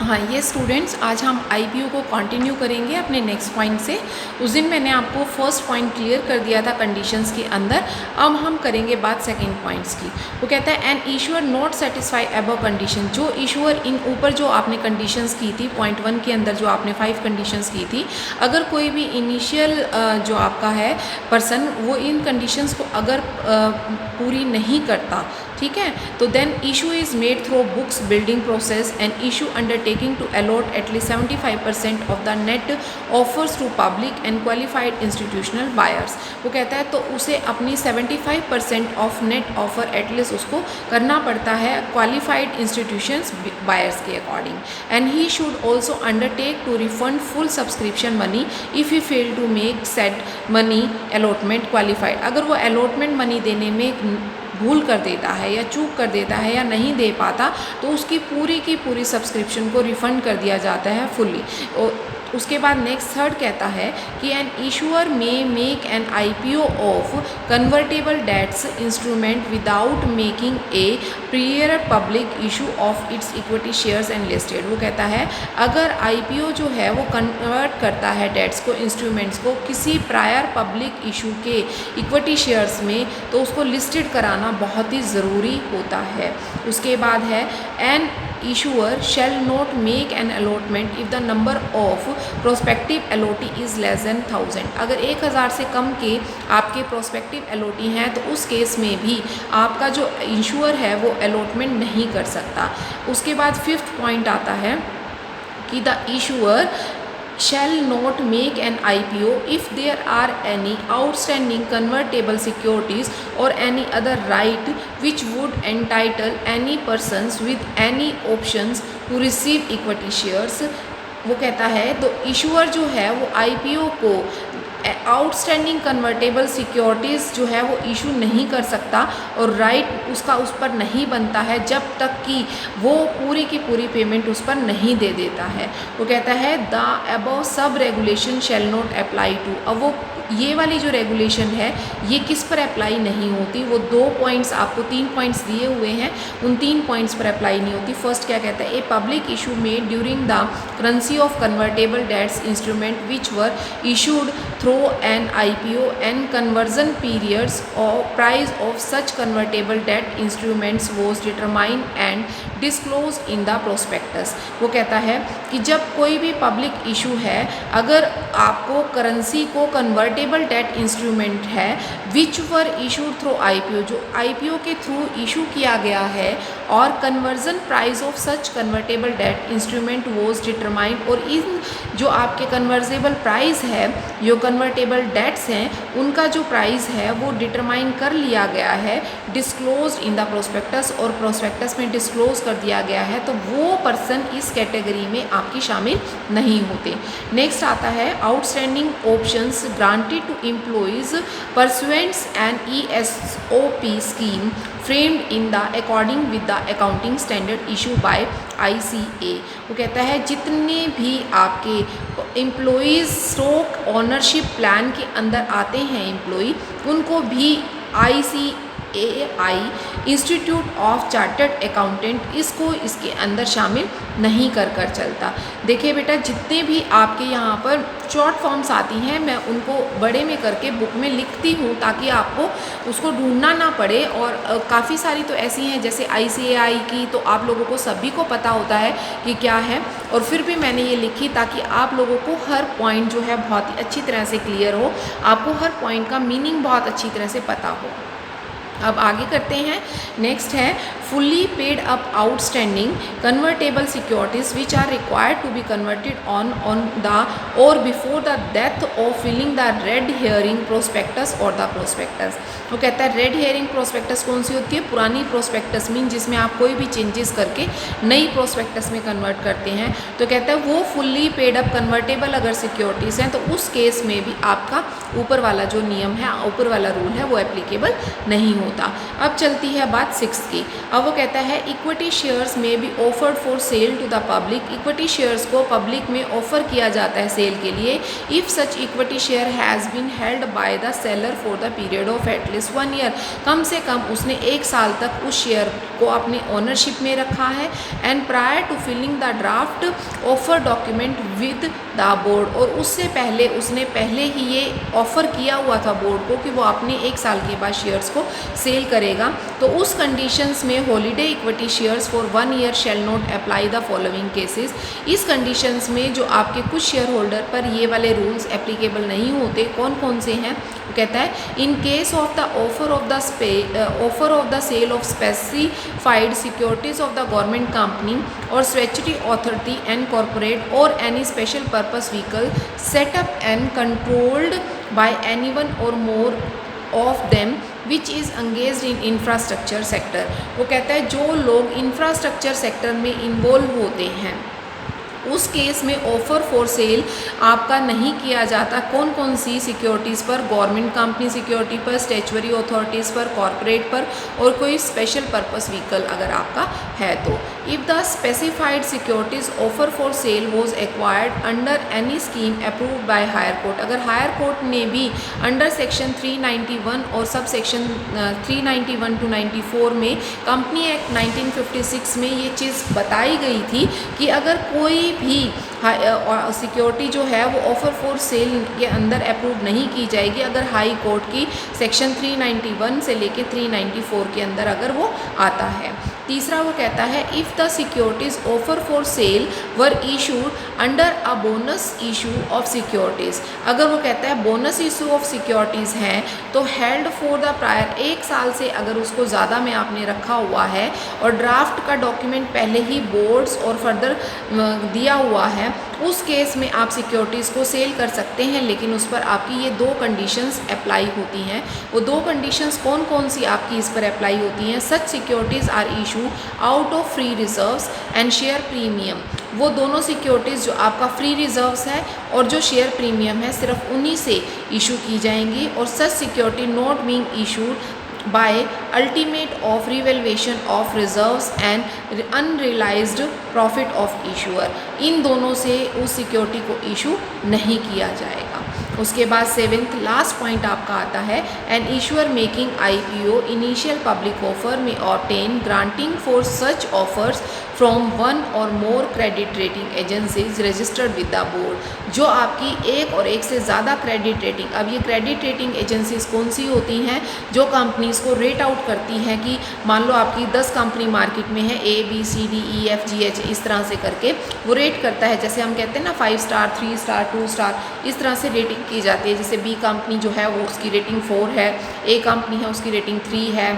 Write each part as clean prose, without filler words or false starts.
हाँ ये स्टूडेंट्स, आज हम आईपीओ को कंटिन्यू करेंगे अपने नेक्स्ट पॉइंट से। उस दिन मैंने आपको फर्स्ट पॉइंट क्लियर कर दिया था कंडीशंस के अंदर। अब हम करेंगे बात सेकंड पॉइंट्स की। वो कहता है an issuer not satisfy above condition. जो इशूअर इन ऊपर जो आपने कंडीशंस की थी पॉइंट 1 के अंदर जो आपने 5 कंडीशंस की थी, अगर कोई भी इनिशियल जो आपका है पर्सन वो इन कंडीशंस को अगर पूरी नहीं करता, ठीक है, तो then issue is made through books building process and issue undertaking to allot at least 75% of the net offers to public and qualified institutional buyers. वो कहता है तो उसे अपनी 75% ऑफ नेट ऑफर एटलीस्ट उसको करना पड़ता है क्वालिफाइड इंस्टीट्यूशंस बायर्स के according. And he should also undertake to refund full subscription money if he fail to make set money allotment qualified. अगर वो अलॉटमेंट मनी देने में भूल कर देता है या चूक कर देता है या नहीं दे पाता, तो उसकी पूरी की पूरी सब्सक्रिप्शन को रिफ़ंड कर दिया जाता है फुल्ली। और उसके बाद नेक्स्ट थर्ड कहता है कि an issuer may make an IPO of convertible debts instrument without making a prior public issue of its equity shares and listed. वो कहता है अगर आईपीओ जो है वो कन्वर्ट करता है डेट्स को, इंस्ट्रूमेंट्स को किसी प्रायर पब्लिक इशू के इक्विटी शेयर्स में, तो उसको लिस्टेड कराना बहुत ही ज़रूरी होता है। उसके बाद है N issuer shall not make an allotment if the number of prospective allotee is less than 1000। अगर 1000 से कम के आपके prospective allotee हैं तो उस केस में भी आपका जो इंश्योर है वो allotment नहीं कर सकता। उसके बाद 5th पॉइंट आता है कि the issuer shall not make an IPO if there are any outstanding convertible securities or any other right which would entitle any persons with any options to receive equity shares। वो कहता है तो issuer जो है वो IPO को outstanding convertible securities जो है वो इशू नहीं कर सकता और राइट उसका उस पर नहीं बनता है जब तक कि वो पूरी की पूरी पेमेंट उस पर नहीं दे देता है। वो कहता है the above sub regulation shall not apply to. अब वो ये वाली जो रेगुलेशन है ये किस पर अप्लाई नहीं होती, वो 2 पॉइंट्स आपको 3 पॉइंट्स दिए हुए हैं, उन 3 पॉइंट्स पर अप्लाई नहीं होती। फर्स्ट क्या कहता है, a public issue made during the currency of convertible debts instrument which were issued through an IPO and conversion periods और price of such convertible debt instruments was determine and disclose in the prospectus. वो कहता है कि जब कोई भी public issue है, अगर आपको करेंसी को कन्वर्टेबल डेट इंस्ट्रूमेंट है विच वर इशूड थ्रू आईपीओ, जो आईपीओ के थ्रू इशू किया गया है, और conversion price of such convertible debt instrument was determined, और इन जो आपके कन्वर्जेबल प्राइस है, जो कन्वर्टेबल डेट्स हैं, उनका जो प्राइस है वो डिटरमाइन कर लिया गया है, डिस्क्लोज इन द प्रोस्पेक्टस, और प्रोस्पेक्टस में डिस्क्लोज कर दिया गया है, तो वो पर्सन इस कैटेगरी में आपकी शामिल नहीं होते। नेक्स्ट आता है outstanding options granted to employees pursuants an ESOP scheme framed in the according with the accounting standard issued by ICA। वो कहता है जितने भी आपके एम्प्लॉइज़ स्टॉक ओनरशिप प्लान के अंदर आते हैं एम्प्लॉई, उनको भी ICAI institute of chartered accountant इसको इसके अंदर शामिल नहीं कर चलता। देखिए बेटा, जितने भी आपके यहाँ पर शॉर्ट फॉर्म्स आती हैं मैं उनको बड़े में करके बुक में लिखती हूँ ताकि आपको उसको ढूंढना ना पड़े, और काफ़ी सारी तो ऐसी हैं जैसे ICAI की तो आप लोगों को सभी को पता होता है कि क्या है, और फिर भी मैंने ये लिखी ताकि आप लोगों को हर पॉइंट जो है बहुत ही अच्छी तरह से क्लियर हो, आपको हर पॉइंट का मीनिंग बहुत अच्छी तरह से पता हो। अब आगे करते हैं। नेक्स्ट है fully paid up outstanding convertible securities which are required to be converted on the or before the date of filing the red herring prospectus or the prospectus. वो कहता है रेड हेयरिंग प्रोस्पेक्टस कौन सी होती है, पुरानी prospectus mean जिसमें आप कोई भी चेंजेस करके नई प्रोस्पेक्टस में कन्वर्ट करते हैं, तो कहता है वो फुल्ली पेड अप कन्वर्टेबल अगर सिक्योरिटीज़ हैं तो उस केस में भी आपका ऊपर वाला जो नियम है, ऊपर वाला रूल है वो एप्लीकेबल नहीं होता। होता। अब चलती है बात 6 की। अब वो कहता है equity shares may be offered for sale to the public. Equity shares को पब्लिक में ऑफर किया जाता है सेल के लिए if such equity share has been held by the seller for the period of at least 1 year. कम से कम उसने 1 साल तक उस शेयर को अपने ओनरशिप में रखा है। And prior to filing the draft offer document with the board. और उससे पहले उसने पहले ही ये ऑफ़र किया हुआ था बोर्ड को कि वो अपने 1 साल के बाद शेयर्स को सेल करेगा। तो उस कंडीशंस में holiday equity shares for 1 year shell not apply the following cases. इस कंडीशंस में जो आपके कुछ शेयर होल्डर पर ये वाले रूल्स एप्लीकेबल नहीं होते। कौन कौन से हैं? वो कहता है in case of the offer of the sale of specified securities of the government company or statutory authority and corporate or any special purpose vehicle set up and controlled by any one or more of them which is engaged in infrastructure sector. वो कहता है जो लोग infrastructure sector में involve होते हैं उस case में ऑफ़र फॉर सेल आपका नहीं किया जाता। कौन कौन सी सिक्योरिटीज़ पर? गवर्नमेंट कंपनी सिक्योरिटी पर, स्टैट्यूटरी अथॉरिटीज़ पर, कॉर्पोरेट पर और कोई स्पेशल पर्पस व्हीकल अगर आपका है तो। If the specified securities offer for sale was acquired under any scheme approved by high court. अगर हायर कोर्ट ने भी अंडर सेक्शन 391 और सब सेक्शन 391 to 94 में कंपनी एक्ट 1956 में ये चीज़ बताई गई थी कि अगर कोई भी सिक्योरिटी जो है वो ऑफर फॉर सेल के अंदर अप्रूव नहीं की जाएगी अगर हाई कोर्ट की सेक्शन 391 से लेके 394 के अंदर अगर वो आता है। तीसरा वो कहता है if the securities offer for cell were issued under a bonus issue of securities. अगर वो कहता है बोनस इशू ऑफ सिक्योरिटीज़ हैं तो हेल्ड फॉर द प्रायर 1 साल से अगर उसको ज़्यादा में आपने रखा हुआ है और ड्राफ्ट का डॉक्यूमेंट पहले ही बोर्ड्स और फर्दर दिया हुआ है उस केस में आप सिक्योरिटीज़ को सेल कर सकते हैं। लेकिन उस पर आपकी ये 2 कंडीशंस अप्लाई होती हैं। वो 2 कंडीशंस कौन कौन सी आपकी इस पर अप्लाई होती हैं? Such securities are issue out of free reserves and share premium. वो दोनों सिक्योरिटीज़ जो आपका फ्री रिजर्व्स है और जो शेयर प्रीमियम है सिर्फ उन्हीं से इशू की जाएंगी। और such security not being issued by ultimate of revaluation of reserves and unrealised profit of issuer. इन दोनों से उस सिक्योरिटी को इशू नहीं किया जाएगा। उसके बाद 7th लास्ट पॉइंट आपका आता है an issuer making IPO initial public offer में obtain granting for such offers from 1 or more credit rating agencies registered with the board. जो आपकी एक और एक से ज़्यादा क्रेडिट रेटिंग, अब ये क्रेडिट रेटिंग एजेंसीज कौन सी होती हैं? जो कंपनीज़ को रेट आउट करती हैं कि मान लो आपकी 10 कंपनी मार्केट में है A B C D E F G H इस तरह से करके वो रेट करता है। जैसे हम कहते हैं ना 5 स्टार 3 स्टार 2 स्टार इस तरह से रेटिंग की जाती है। जैसे B कंपनी जो है वो उसकी रेटिंग 4 है, A कंपनी है उसकी रेटिंग 3 है,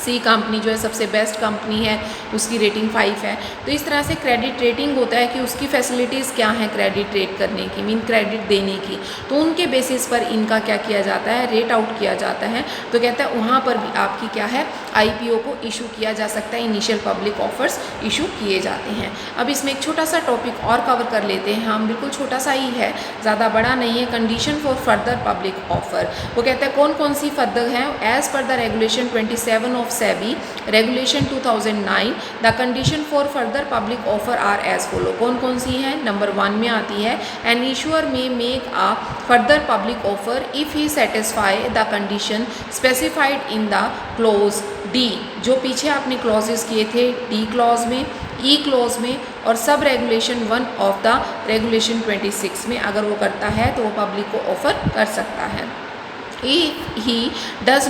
C कंपनी जो है सबसे बेस्ट कंपनी है उसकी रेटिंग 5 है। तो इस तरह से क्रेडिट रेटिंग होता है कि उसकी फैसिलिटीज़ क्या हैं क्रेडिट रेट करने की, मीन क्रेडिट देने की। तो उनके बेसिस पर इनका क्या किया जाता है? रेट आउट किया जाता है। तो कहता है वहाँ पर भी आपकी क्या है IPO को इशू किया जा सकता है, इनिशियल पब्लिक ऑफर्स इशू किए जाते हैं। अब इसमें एक छोटा सा टॉपिक और कवर कर लेते हैं हम, बिल्कुल छोटा सा ही है, ज़्यादा बड़ा नहीं है। Condition for further public offer. वो कहता है कौन कौन सी फर्दर हैं? As per the regulation 27 of SEBI regulation 2009 the condition for further public offer are as follow. कौन कौन सी हैं? नंबर 1 में आती है an issuer may make a further public offer if he satisfy the condition specified in the clause D। जो पीछे आपने क्लॉजेस किए थे D क्लॉज में, E क्लॉज में और sub regulation 1 of the regulation 26 में अगर वो करता है तो वो पब्लिक को ऑफर कर सकता है। he does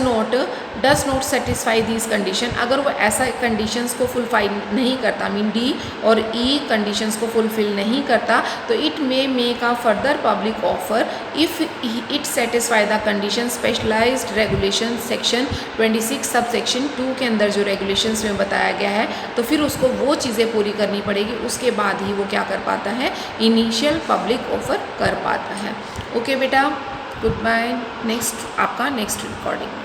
not satisfy these condition, अगर वो ऐसा कंडीशंस को फुलफिल नहीं करता, मीन D और E कंडीशंस को फुलफिल नहीं करता तो it may make a further public offer if it satisfy the condition specialized regulation section 26 sub section 2 के अंदर जो रेगुलेशंस में बताया गया है। तो फिर उसको वो चीज़ें पूरी करनी पड़ेगी, उसके बाद ही वो क्या कर पाता है? इनिशियल पब्लिक ऑफर कर पाता है। ओके बेटा, गुड बाय। नेक्स्ट आपका नेक्स्ट रिकॉर्डिंग।